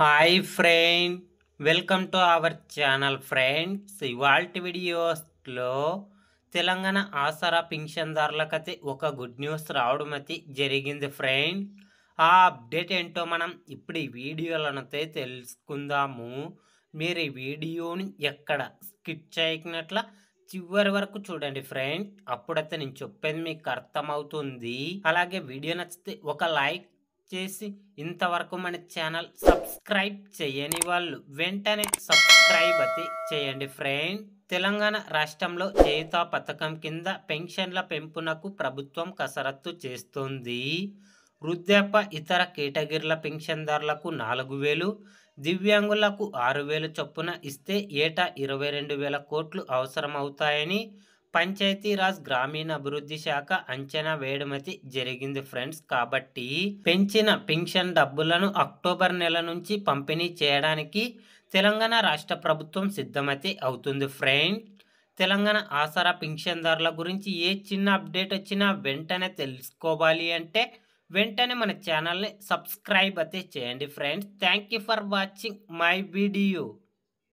Hi friend, welcome to our channel friends. ఇవాల్టి వీడియోస్లో తెలంగాణ ఆసరా పింఛన్దారులకైతే ఒక గుడ్ న్యూస్ రావడం అయితే జరిగింది ఫ్రెండ్. ఆ అప్డేట్ ఏంటో మనం ఇప్పుడు ఈ వీడియోలనైతే తెలుసుకుందాము. మీరు ఈ వీడియోని ఎక్కడ స్కిప్ చేయకున్నట్ల చివరి వరకు చూడండి ఫ్రెండ్. అప్పుడైతే నేను చెప్పేది మీకు అర్థమవుతుంది. అలాగే వీడియో నచ్చితే ఒక లైక్ చేసి ఇంతవరకు మన ఛానల్ సబ్స్క్రైబ్ చేయని వాళ్ళు వెంటనే సబ్స్క్రైబ్ అయితే చేయండి ఫ్రెండ్. తెలంగాణ రాష్ట్రంలో చేయుత పథకం కింద పెన్షన్ల పెంపునకు ప్రభుత్వం కసరత్తు చేస్తుంది. వృద్ధాప్య ఇతర కేటగిరీల పెన్షన్దారులకు 4,000, దివ్యాంగులకు 6,000 చొప్పున ఇస్తే ఏటా 22,000 కోట్లు అవసరమవుతాయని పంచాయతీరాజ్ గ్రామీణాభివృద్ధి శాఖ అంచనా వేయడమైతే జరిగింది ఫ్రెండ్స్. కాబట్టి పెంచిన పెన్షన్ డబ్బులను అక్టోబర్ నెల నుంచి పంపిణీ చేయడానికి తెలంగాణ రాష్ట్ర ప్రభుత్వం సిద్ధమైతే అవుతుంది ఫ్రెండ్. తెలంగాణ ఆసరా పెన్షన్దారుల గురించి ఏ చిన్న అప్డేట్ వచ్చినా వెంటనే తెలుసుకోవాలి అంటే వెంటనే మన ఛానల్ని సబ్స్క్రైబ్ అయితే చేయండి friends. Thank you for watching my video.